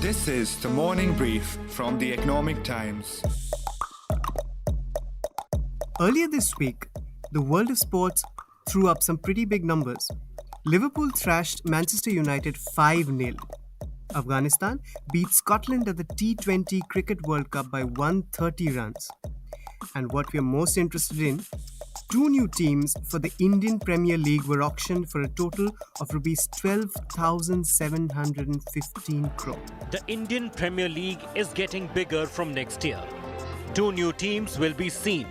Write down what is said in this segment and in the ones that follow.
This is the morning brief from the Economic Times. Earlier this week, the world of sports threw up some pretty big numbers. Liverpool thrashed Manchester United 5-0. Afghanistan beat Scotland at the T20 Cricket World Cup by 130 runs. And what we are most interested in, two new teams for the Indian Premier League were auctioned for a total of rupees 12,715 crore. The Indian Premier League is getting bigger from next year. Two new teams will be seen,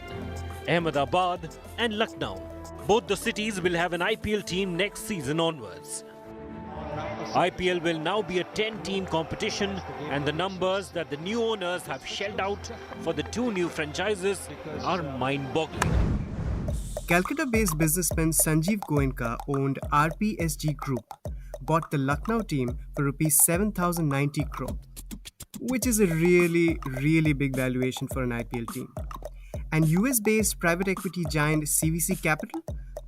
Ahmedabad and Lucknow. Both the cities will have an IPL team next season onwards. IPL will now be a 10-team competition, and the numbers that the new owners have shelled out for the two new franchises are mind-boggling. Calcutta-based businessman Sanjeev Goenka owned RPSG Group, bought the Lucknow team for rupees 7,090 crore, which is a really big valuation for an IPL team. And US-based private equity giant CVC Capital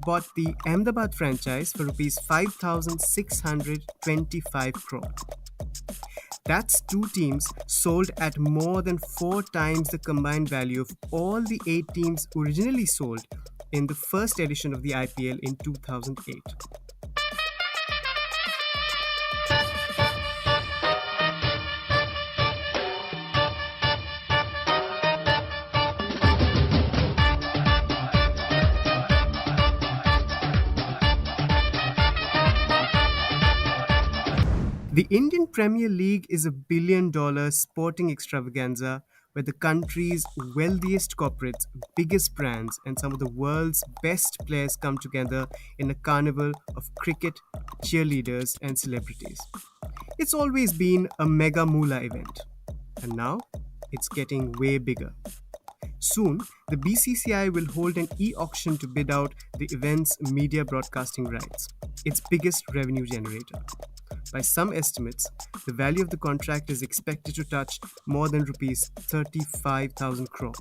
bought the Ahmedabad franchise for rupees 5,625 crore. That's two teams sold at more than 4 times the combined value of all the 8 teams originally sold in the first edition of the IPL in 2008. The Indian Premier League is a billion-dollar sporting extravaganza where the country's wealthiest corporates, biggest brands, and some of the world's best players come together in a carnival of cricket, cheerleaders, and celebrities. It's always been a mega moolah event, and now it's getting way bigger. Soon, the BCCI will hold an e-auction to bid out the event's media broadcasting rights, its biggest revenue generator. By some estimates, the value of the contract is expected to touch more than rupees 35,000 crore,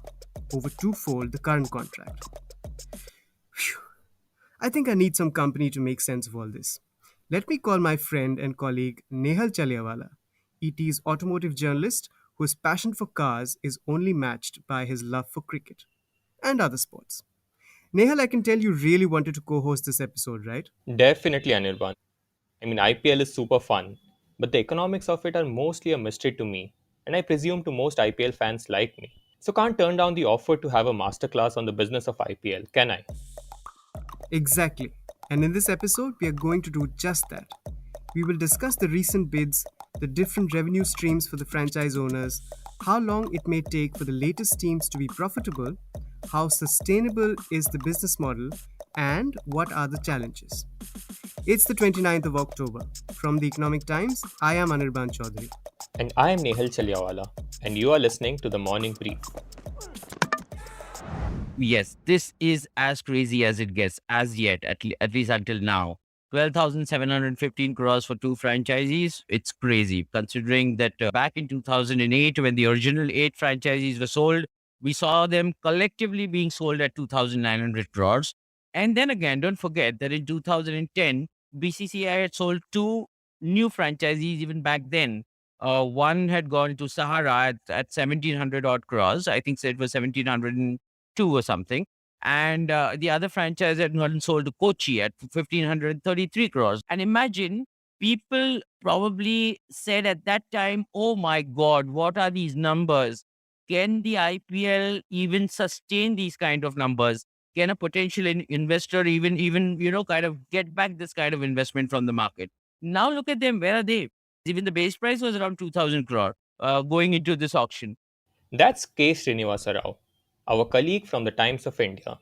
over twofold the current contract. Phew. I think I need some company to make sense of all this. Let me call my friend and colleague Nehal Chaliawala, ET's automotive journalist whose passion for cars is only matched by his love for cricket and other sports. Nehal, I can tell you really wanted to co-host this episode, right? Definitely, Anirban. IPL is super fun, but the economics of it are mostly a mystery to me, and I presume to most IPL fans like me. So can't turn down the offer to have a masterclass on the business of IPL, can I? Exactly. And in this episode, we are going to do just that. We will discuss the recent bids, the different revenue streams for the franchise owners, how long it may take for the latest teams to be profitable, how sustainable is the business model, and what are the challenges. It's the 29th of October. From the Economic Times, I am Anirban Chaudhary. And I am Nehal Chaliawala, and you are listening to the Morning Brief. Yes, this is as crazy as it gets as yet, at least until now. 12,715 crores for two franchisees. It's crazy considering that back in 2008, when the original 8 franchisees were sold, we saw them collectively being sold at 2,900 crores. And then again, don't forget that in 2010, BCCI had sold 2 new franchisees even back then. One had gone to Sahara at 1,700 odd crores. I think it was 1,702 or something. And the other franchise had gotten sold to Kochi at 1,533 crores. And imagine, people probably said at that time, oh my God, what are these numbers? Can the IPL even sustain these kind of numbers? Can a potential investor even kind of get back this kind of investment from the market? Now look at them. Where are they? Even the base price was around 2,000 crore going into this auction. That's K Shriniwas Rao, our colleague from the Times of India.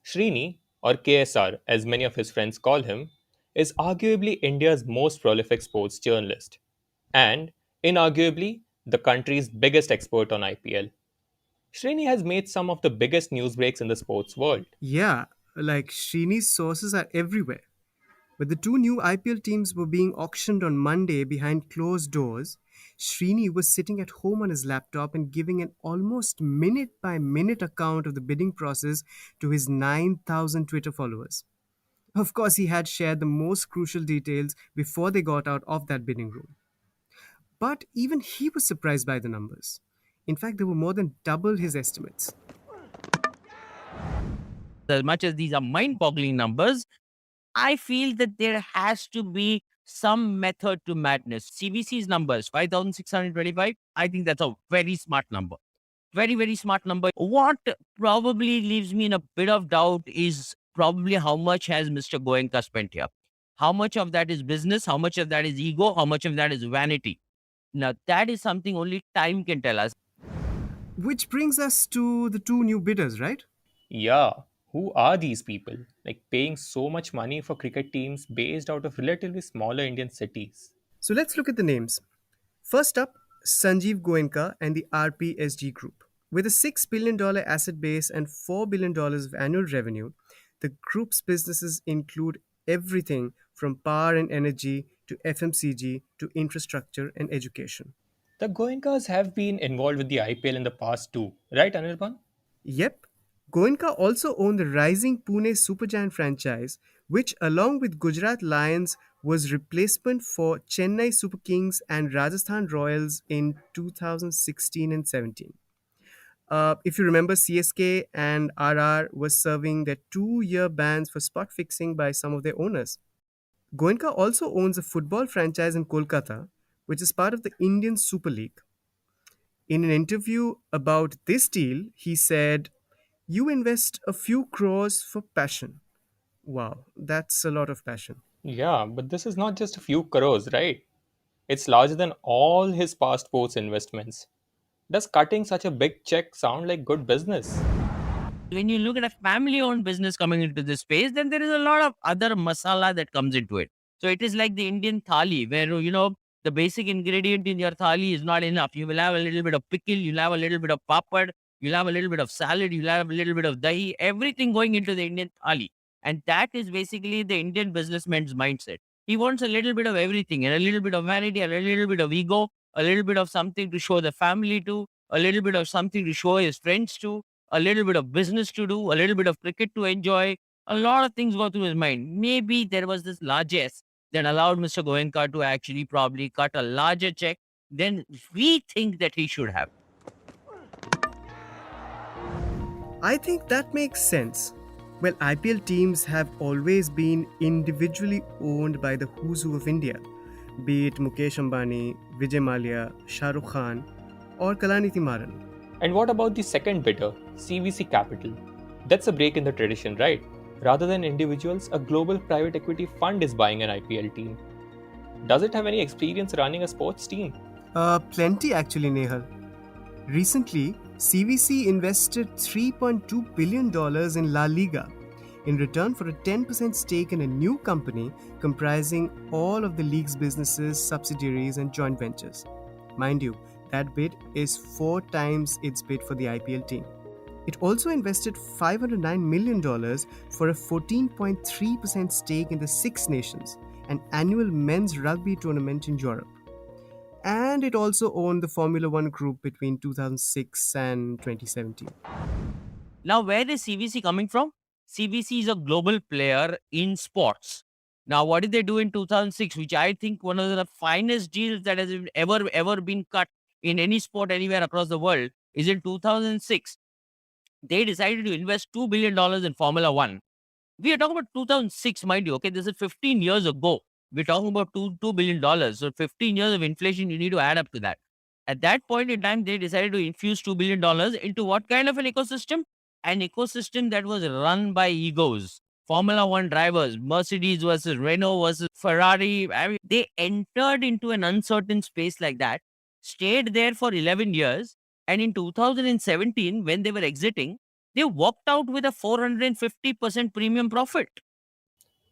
Srini, or KSR as many of his friends call him, is arguably India's most prolific sports journalist, and inarguably the country's biggest expert on IPL. Srini has made some of the biggest news breaks in the sports world. Yeah, like Srini's sources are everywhere. But the two new IPL teams were being auctioned on Monday behind closed doors. Srini was sitting at home on his laptop and giving an almost minute by minute account of the bidding process to his 9,000 Twitter followers. Of course, he had shared the most crucial details before they got out of that bidding room. But even he was surprised by the numbers. In fact, they were more than double his estimates. As much as these are mind-boggling numbers, I feel that there has to be some method to madness. CBC's numbers, 5,625, I think that's a very smart number. Very, very smart number. What probably leaves me in a bit of doubt is probably how much has Mr. Goenka spent here. How much of that is business? How much of that is ego? How much of that is vanity? Now, that is something only time can tell us. Which brings us to the two new bidders, right? Yeah, who are these people? Like paying so much money for cricket teams based out of relatively smaller Indian cities. So let's look at the names. First up, Sanjeev Goenka and the RPSG Group. With a $6 billion asset base and $4 billion of annual revenue, the group's businesses include everything from power and energy to FMCG to infrastructure and education. The Goenkas have been involved with the IPL in the past too, right, Anirban? Yep, Goenka also owned the rising Pune Supergiant franchise, which, along with Gujarat Lions, was replacement for Chennai Super Kings and Rajasthan Royals in 2016 and 17. If you remember, CSK and RR was serving their 2-year bans for spot fixing by some of their owners. Goenka also owns a football franchise in Kolkata, which is part of the Indian Super League. In an interview about this deal, he said, "You invest a few crores for passion." Wow, that's a lot of passion. Yeah, but this is not just a few crores, right? It's larger than all his past sports investments. Does cutting such a big check sound like good business? When you look at a family owned business coming into this space, then there is a lot of other masala that comes into it. So it is like the Indian thali, where, the basic ingredient in your thali is not enough. You will have a little bit of pickle, you'll have a little bit of papad, you'll have a little bit of salad, you'll have a little bit of dahi, everything going into the Indian thali. And that is basically the Indian businessman's mindset. He wants a little bit of everything and a little bit of vanity and a little bit of ego, a little bit of something to show the family to, a little bit of something to show his friends to, a little bit of business to do, a little bit of cricket to enjoy. A lot of things go through his mind. Maybe there was this largesse that allowed Mr. Goenka to actually probably cut a larger check than we think that he should have. I think that makes sense. Well, IPL teams have always been individually owned by the who's who of India, be it Mukesh Ambani, Vijay Mallya, Shah Rukh Khan, or Kalanidhi Maran. And what about the second bidder, CVC Capital? That's a break in the tradition, right? Rather than individuals, a global private equity fund is buying an IPL team. Does it have any experience running a sports team? Plenty actually, Nehal. Recently, CVC invested $3.2 billion in La Liga in return for a 10% stake in a new company comprising all of the league's businesses, subsidiaries, and joint ventures. Mind you, that bid is 4 times its bid for the IPL team. It also invested $509 million for a 14.3% stake in the Six Nations, an annual men's rugby tournament in Europe. And it also owned the Formula One group between 2006 and 2017. Now, where is CVC coming from? CVC is a global player in sports. Now, what did they do in 2006, which I think one of the finest deals that has ever been cut in any sport anywhere across the world is in 2006. They decided to invest $2 billion in Formula One. We are talking about 2006, mind you. Okay, this is 15 years ago. We're talking about $2 billion. So 15 years of inflation, you need to add up to that. At that point in time, they decided to infuse $2 billion into what kind of an ecosystem? An ecosystem that was run by egos. Formula One drivers, Mercedes versus Renault versus Ferrari. I mean, they entered into an uncertain space like that, stayed there for 11 years. And in 2017, when they were exiting, they walked out with a 450% premium profit.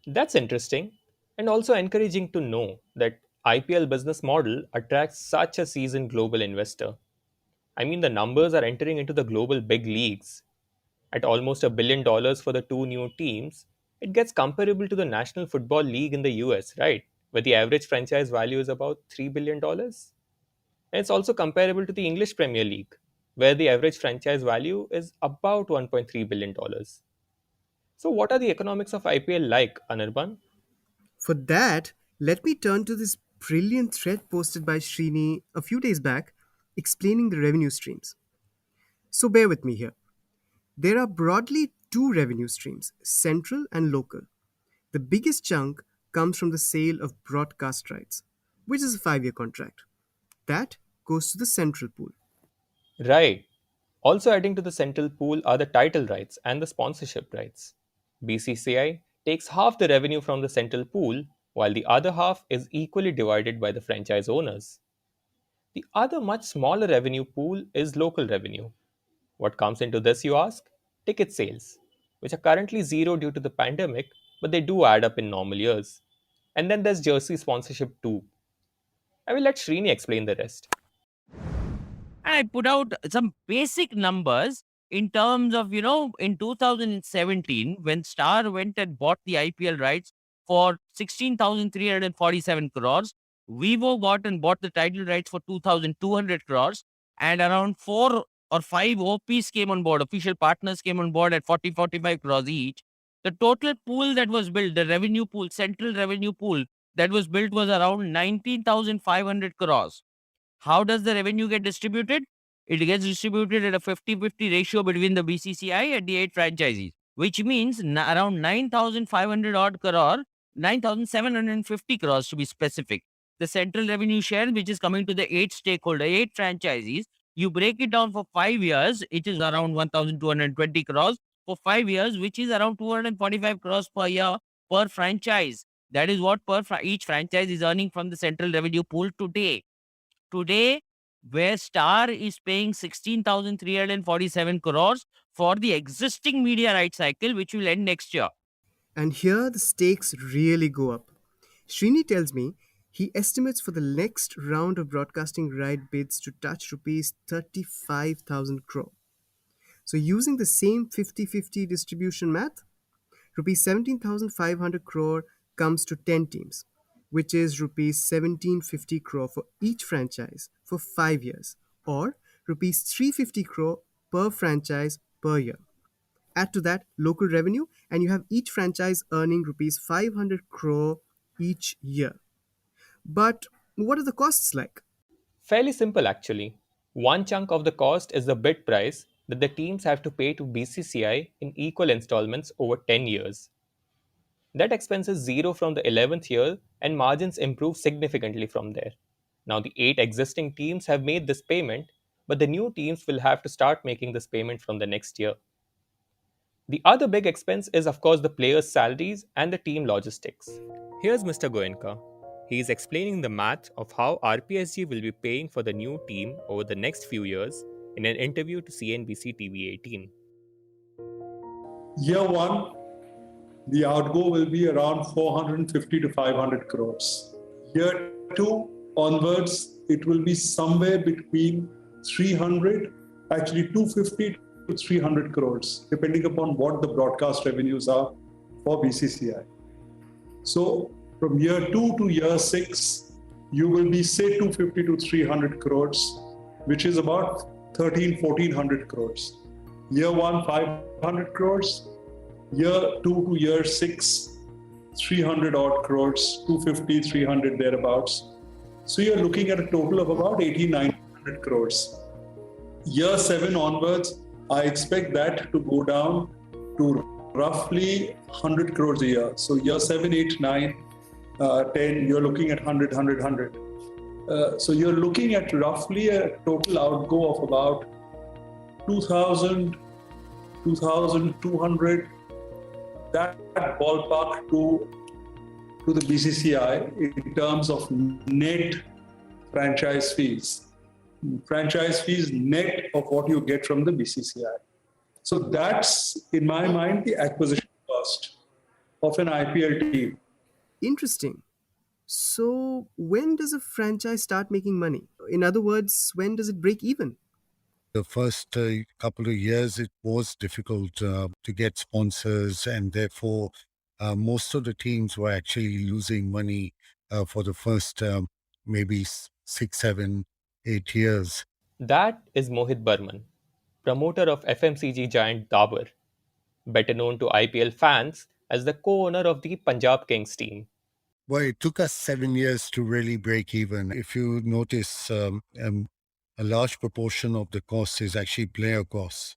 That's interesting and also encouraging to know that IPL business model attracts such a seasoned global investor. I mean, the numbers are entering into the global big leagues. At almost $1 billion for the two new teams, it gets comparable to the National Football League in the US, right? Where the average franchise value is about $3 billion. And it's also comparable to the English Premier League, where the average franchise value is about $1.3 billion. So, what are the economics of IPL like, Anirban? For that, let me turn to this brilliant thread posted by Srini a few days back explaining the revenue streams. So bear with me here. There are broadly two revenue streams, central and local. The biggest chunk comes from the sale of broadcast rights, which is a 5-year contract. That goes to the central pool. Right. Also adding to the central pool are the title rights and the sponsorship rights. BCCI takes half the revenue from the central pool, while the other half is equally divided by the franchise owners. The other much smaller revenue pool is local revenue. What comes into this, you ask? Ticket sales, which are currently zero due to the pandemic, but they do add up in normal years. And then there's jersey sponsorship too. I will let Srini explain the rest. And I put out some basic numbers in terms of, in 2017, when Star went and bought the IPL rights for 16,347 crores, Vivo got and bought the title rights for 2,200 crores, and around 4 or 5 OPs came on board, official partners came on board at 40, 45 crores each. The total pool that was built, the revenue pool, central revenue pool that was built was around 19,500 crores. How does the revenue get distributed? It gets distributed at a 50-50 ratio between the BCCI and the 8 franchisees, which means around 9,500 odd crore, 9,750 crores to be specific. The central revenue share, which is coming to the 8 franchisees, you break it down for 5 years, it is around 1,220 crores for 5 years, which is around 245 crores per year per franchise. That is what each franchise is earning from the central revenue pool today. Today, where Star is paying 16,347 crores for the existing media rights cycle, which will end next year. And here the stakes really go up. Srini tells me he estimates for the next round of broadcasting right bids to touch rupees 35,000 crore. So using the same 50-50 distribution math, rupees 17,500 crore comes to 10 teams, which is rupees 1750 crore for each franchise for 5 years, or rupees 350 crore per franchise per year. Add to that local revenue, and you have each franchise earning rupees 500 crore each year. But what are the costs like? Fairly simple actually. One chunk of the cost is the bid price that the teams have to pay to BCCI in equal installments over 10 years. That expense is zero from the 11th year and margins improve significantly from there. Now, the 8 existing teams have made this payment, but the new teams will have to start making this payment from the next year. The other big expense is, of course, the players' salaries and the team logistics. Here's Mr. Goenka. He is explaining the math of how RPSG will be paying for the new team over the next few years in an interview to CNBC TV 18. Year one, the outgo will be around 450 to 500 crores. Year two onwards, it will be somewhere between 300, actually 250 to 300 crores, depending upon what the broadcast revenues are for BCCI. So from year 2 to year 6, you will be say 250 to 300 crores, which is about 1,400 crores. Year 1, 500 crores. Year 2 to year 6, 300 odd crores, 250, 300 thereabouts. So you're looking at a total of about 900 crores. Year 7 onwards, I expect that to go down to roughly 100 crores a year. So year 7, 8, 9, 10, you're looking at 100, 100, 100. So you're looking at roughly a total outgo of about 2,000, 2,200, that ballpark to the BCCI in terms of net franchise fees. Franchise fees net of what you get from the BCCI. So that's, in my mind, the acquisition cost of an IPL team. Interesting. So, when does a franchise start making money? In other words, when does it break even? The first couple of years, it was difficult to get sponsors, and therefore, most of the teams were actually losing money for the first maybe 6, 7, 8 years. That is Mohit Burman, promoter of FMCG giant Dabur, better known to IPL fans as the co owner of the Punjab Kings team. Well, it took us 7 years to really break even. If you notice, a large proportion of the cost is actually player costs.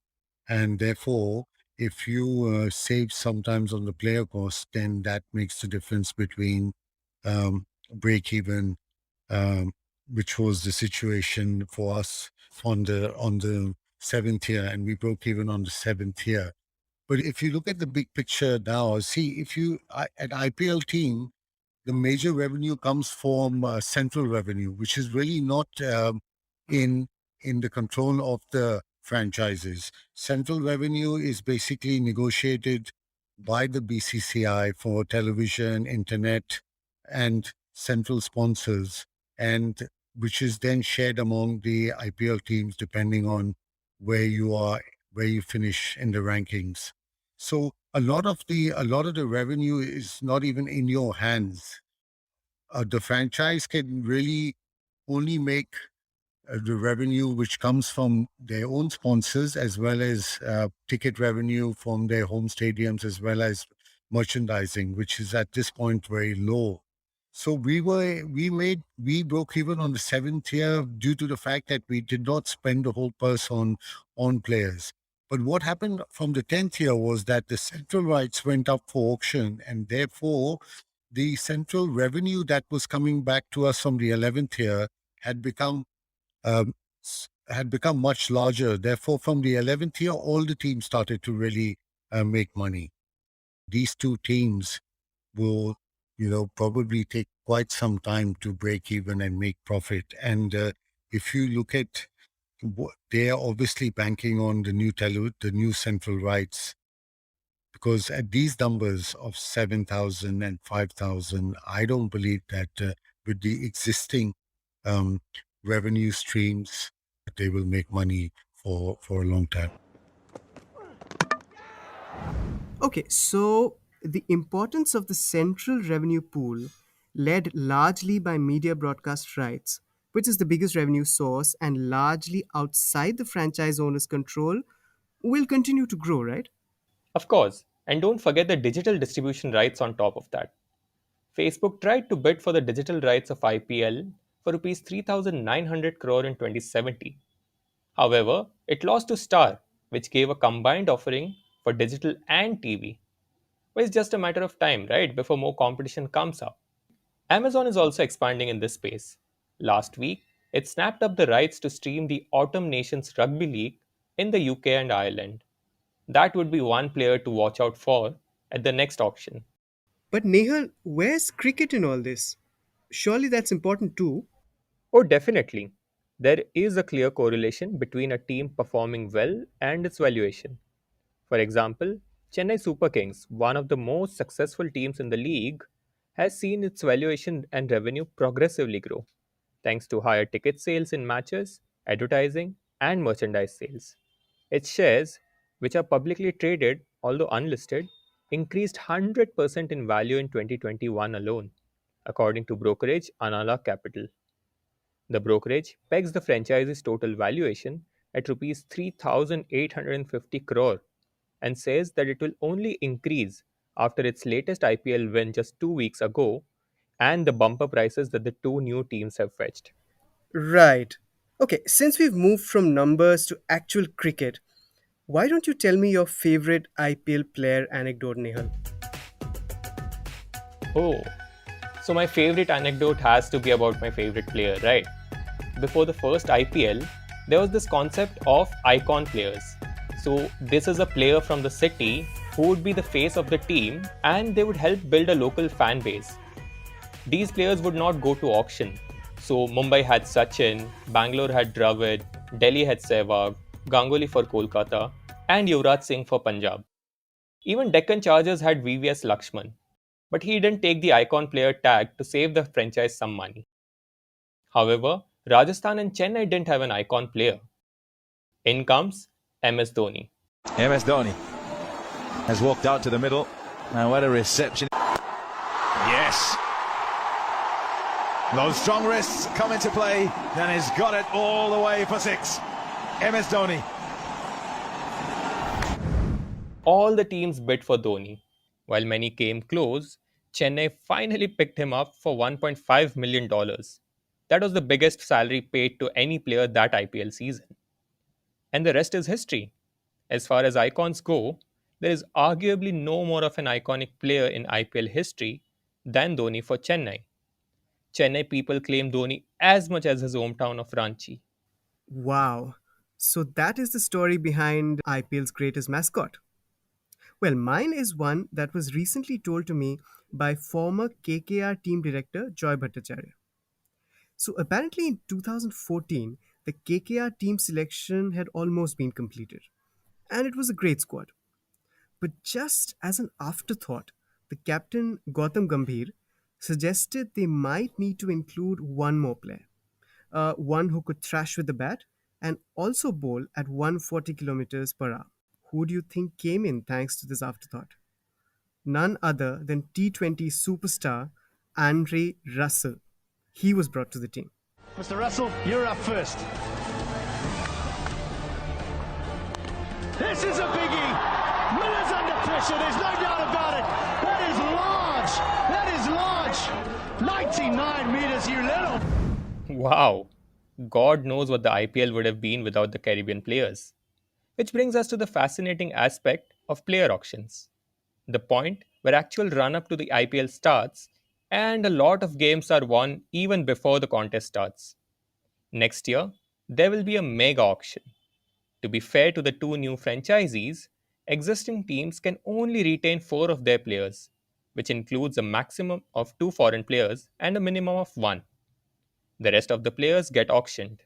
And therefore, if you save sometimes on the player cost, then that makes the difference between break even, um, which was the situation for us on the seventh year, and we broke even on the seventh year. But if you look at the big picture now, see, if you at IPL team, the major revenue comes from central revenue, which is really not in in the control of the franchises. Central revenue is basically negotiated by the BCCI for television, internet, and central sponsors, and which is then shared among the IPL teams depending on where you are, where you finish in the rankings. So a lot of the revenue is not even in your hands. The franchise can really only make the revenue which comes from their own sponsors, as well as ticket revenue from their home stadiums, as well as merchandising, which is at this point very low. So we broke even on the seventh year due to the fact that we did not spend the whole purse on players. But what happened from the 10th year was that the central rights went up for auction, and therefore the central revenue that was coming back to us from the 11th year had become much larger. Therefore, from the 11th year, all the teams started to really make money. These two teams will, probably take quite some time to break even and make profit. And if you look at, they are obviously banking on the new central rights, because at these numbers of 7,000 and 5,000, I don't believe that with the existing um, revenue streams, they will make money for a long time. Okay, so the importance of the central revenue pool, led largely by media broadcast rights, which is the biggest revenue source and largely outside the franchise owner's control, will continue to grow, right? Of course, and don't forget the digital distribution rights on top of that. Facebook tried to bid for the digital rights of IPL for rupees 3,900 crore in 2017. However, it lost to Star, which gave a combined offering for digital and TV. But it's just a matter of time, right, before more competition comes up. Amazon is also expanding in this space. Last week, it snapped up the rights to stream the Autumn Nations Rugby League in the UK and Ireland. That would be one player to watch out for at the next auction. But Nehal, where's cricket in all this? Surely that's important too. Oh, definitely. There is a clear correlation between a team performing well and its valuation. For example, Chennai Super Kings, one of the most successful teams in the league, has seen its valuation and revenue progressively grow, thanks to higher ticket sales in matches, advertising, and merchandise sales. Its shares, which are publicly traded although unlisted, increased 100% in value in 2021 alone, according to brokerage Anala Capital. The brokerage pegs the franchise's total valuation at rupees 3,850 crore and says that it will only increase after its latest IPL win just 2 weeks ago and the bumper prices that the two new teams have fetched. Right. Okay, since we've moved from numbers to actual cricket, why don't you tell me your favorite IPL player anecdote, Nehal? Oh, so my favorite anecdote has to be about my favorite player, right? Before the first IPL, there was this concept of icon players. So, this is a player from the city who would be the face of the team and they would help build a local fan base. These players would not go to auction. So, Mumbai had Sachin, Bangalore had Dravid, Delhi had Sehwag, Ganguly for Kolkata, and Yuvraj Singh for Punjab. Even Deccan Chargers had VVS Lakshman, but he didn't take the icon player tag to save the franchise some money. However, Rajasthan and Chennai didn't have an icon player. In comes MS Dhoni. MS Dhoni has walked out to the middle. And what a reception. Yes. Those strong wrists come into play. And he's got it all the way for six. MS Dhoni. All the teams bid for Dhoni. While many came close, Chennai finally picked him up for $1.5 million. That was the biggest salary paid to any player that IPL season. And the rest is history. As far as icons go, there is arguably no more of an iconic player in IPL history than Dhoni for Chennai. Chennai people claim Dhoni as much as his hometown of Ranchi. Wow. So that is the story behind IPL's greatest mascot. Well, mine is one that was recently told to me by former KKR team director Joy Bhattacharya. So apparently in 2014, the KKR team selection had almost been completed, and it was a great squad. But just as an afterthought, the captain Gautam Gambhir suggested they might need to include one more player, one who could thrash with the bat and also bowl at 140 kilometers per hour. Who do you think came in thanks to this afterthought? None other than T20 superstar Andre Russell. He was brought to the team. Mr. Russell, you're up first. This is a biggie. Miller's under pressure. There's no doubt about it. That is large. That is large. 99 meters, you little. Wow! God knows what the IPL would have been without the Caribbean players. Which brings us to the fascinating aspect of player auctions. The point where actual run up to the IPL starts, and a lot of games are won even before the contest starts. Next year, there will be a mega auction. To be fair to the two new franchisees, existing teams can only retain 4 of their players, which includes a maximum of 2 foreign players and a minimum of 1. The rest of the players get auctioned.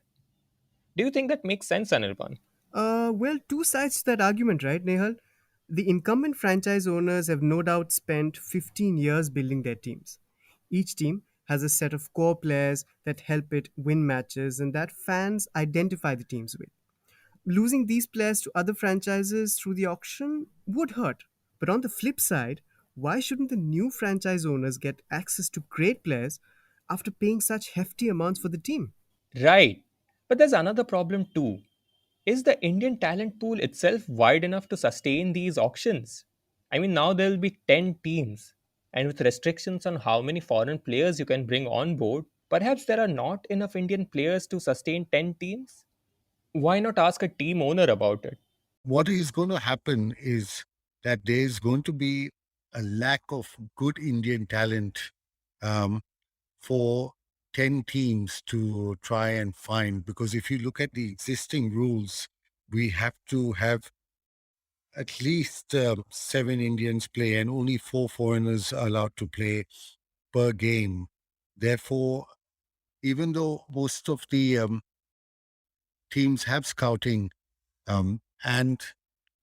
Do you think that makes sense, Anirban? Well, two sides to that argument, right, Nehal? The incumbent franchise owners have no doubt spent 15 years building their teams. Each team has a set of core players that help it win matches and that fans identify the teams with. Losing these players to other franchises through the auction would hurt. But on the flip side, why shouldn't the new franchise owners get access to great players after paying such hefty amounts for the team? Right. But there's another problem too. Is the Indian talent pool itself wide enough to sustain these auctions? I mean, now there will be 10 teams, and with restrictions on how many foreign players you can bring on board, perhaps there are not enough Indian players to sustain 10 teams? Why not ask a team owner about it? What is going to happen is that there is going to be a lack of good Indian talent um, for 10 teams to try and find. Because if you look at the existing rules, we have to have at least 7 Indians play and only 4 foreigners are allowed to play per game. Therefore, even though most of the teams have scouting, and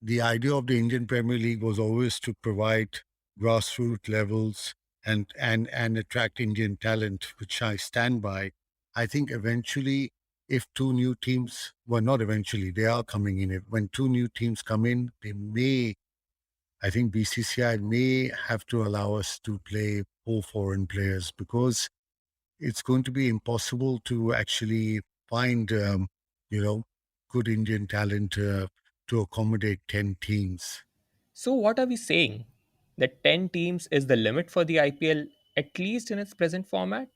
the idea of the Indian Premier League was always to provide grassroots levels and attract Indian talent, which I stand by. I think eventually, if two new teams, well, not eventually, they are coming in. When two new teams come in, they may, I think BCCI may have to allow us to play 4 foreign players because it's going to be impossible to actually find, you know, good Indian talent to accommodate 10 teams. So, what are we saying? That 10 teams is the limit for the IPL, at least in its present format?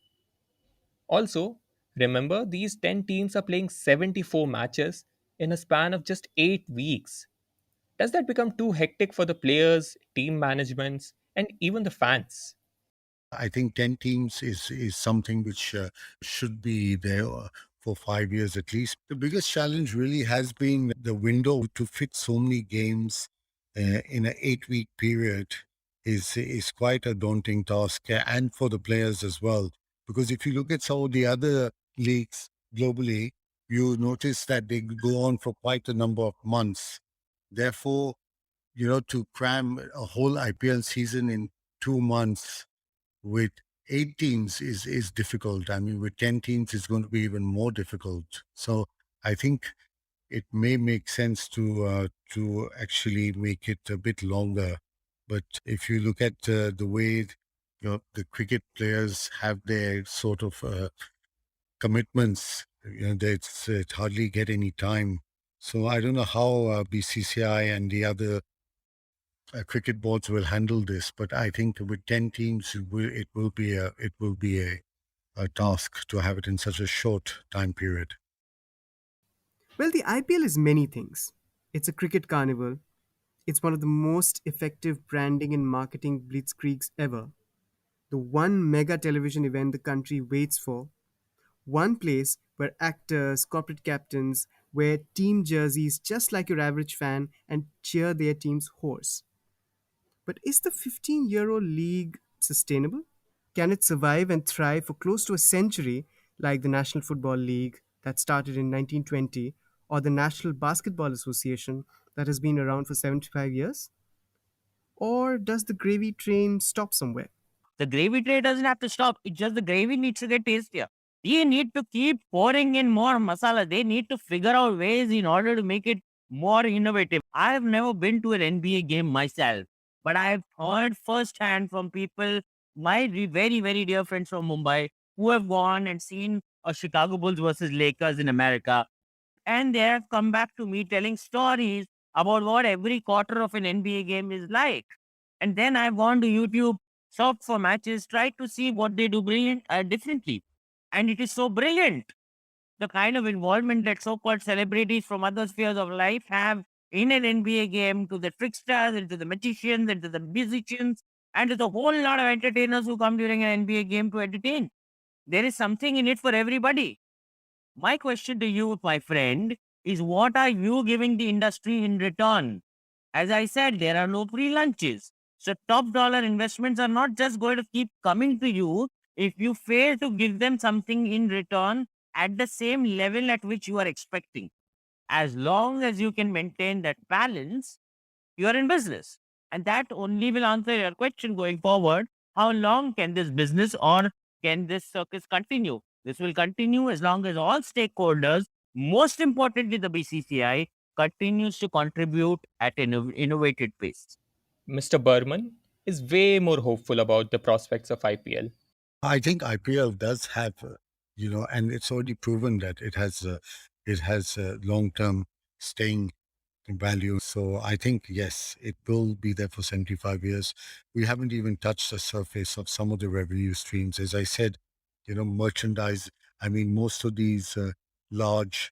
Also, remember these 10 teams are playing 74 matches in a span of just 8 weeks. Does that become too hectic for the players, team managements, and even the fans? I think 10 teams is something which should be there for 5 years at least. The biggest challenge really has been the window to fit so many games in an 8 week period is quite a daunting task, and for the players as well. Because if you look at some of the other leagues globally, you notice that they go on for quite a number of months. Therefore, to cram a whole IPL season in 2 months with 8 teams is difficult. I mean, with 10 teams, it's going to be even more difficult. So I think it may make sense to actually make it a bit longer. But if you look at the way the cricket players have their sort of commitments, they hardly get any time. So I don't know how BCCI and the other cricket boards will handle this, but I think with 10 teams, it will be a task to have it in such a short time period. Well, the IPL is many things. It's a cricket carnival. It's one of the most effective branding and marketing blitzkriegs ever. The one mega television event the country waits for. One place where actors, corporate captains wear team jerseys just like your average fan and cheer their team's horse. But is the 15-year-old league sustainable? Can it survive and thrive for close to a century like the National Football League that started in 1920 or the National Basketball Association that has been around for 75 years? Or does the gravy train stop somewhere? The gravy tray doesn't have to stop. It's just the gravy needs to get tastier. They need to keep pouring in more masala. They need to figure out ways in order to make it more innovative. I've never been to an NBA game myself, but I've heard firsthand from people, my very, very dear friends from Mumbai, who have gone and seen a Chicago Bulls versus Lakers in America. And they have come back to me telling stories about what every quarter of an NBA game is like. And then I've gone to YouTube, sought for matches, tried to see what they do differently. And it is so brilliant. The kind of involvement that so-called celebrities from other spheres of life have in an NBA game, to the tricksters, and to the magicians, and to the musicians, and to the whole lot of entertainers who come during an NBA game to entertain. There is something in it for everybody. My question to you, my friend, is what are you giving the industry in return? As I said, there are no free lunches. So top dollar investments are not just going to keep coming to you if you fail to give them something in return at the same level at which you are expecting. As long as you can maintain that balance, you are in business. And that only will answer your question going forward. How long can this business or can this circus continue? This will continue as long as all stakeholders, most importantly the BCCI, continues to contribute at an innovative pace. Mr. Burman is way more hopeful about the prospects of IPL. I think IPL does have, and it's already proven that it has long-term staying value. So I think, yes, it will be there for 75 years. We haven't even touched the surface of some of the revenue streams. As I said, merchandise. I mean, most of these large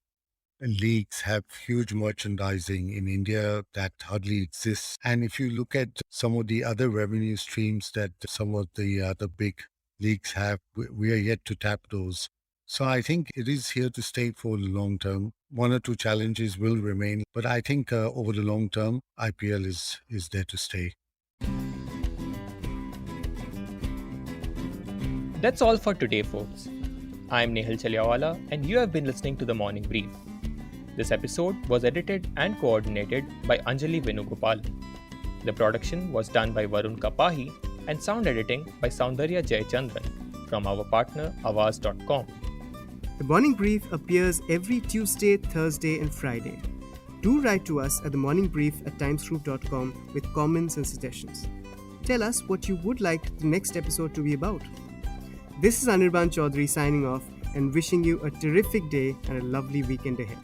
leagues have huge merchandising in India that hardly exists. And if you look at some of the other revenue streams that some of the other big leagues have, we are yet to tap those. So I think it is here to stay for the long term. One or two challenges will remain, but I think over the long term, IPL is there to stay. That's all for today, folks. I'm Nehal Chaliawala, and you have been listening to The Morning Brief. This episode was edited and coordinated by Anjali Venugopal. The production was done by Varun Kapahi and sound editing by Soundarya Jayachandran from our partner Avaz.com. The Morning Brief appears every Tuesday, Thursday, and Friday. Do write to us at themorningbrief@timesgroup.com with comments and suggestions. Tell us what you would like the next episode to be about. This is Anirban Chaudhary signing off and wishing you a terrific day and a lovely weekend ahead.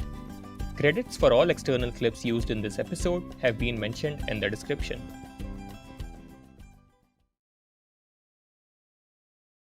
Credits for all external clips used in this episode have been mentioned in the description.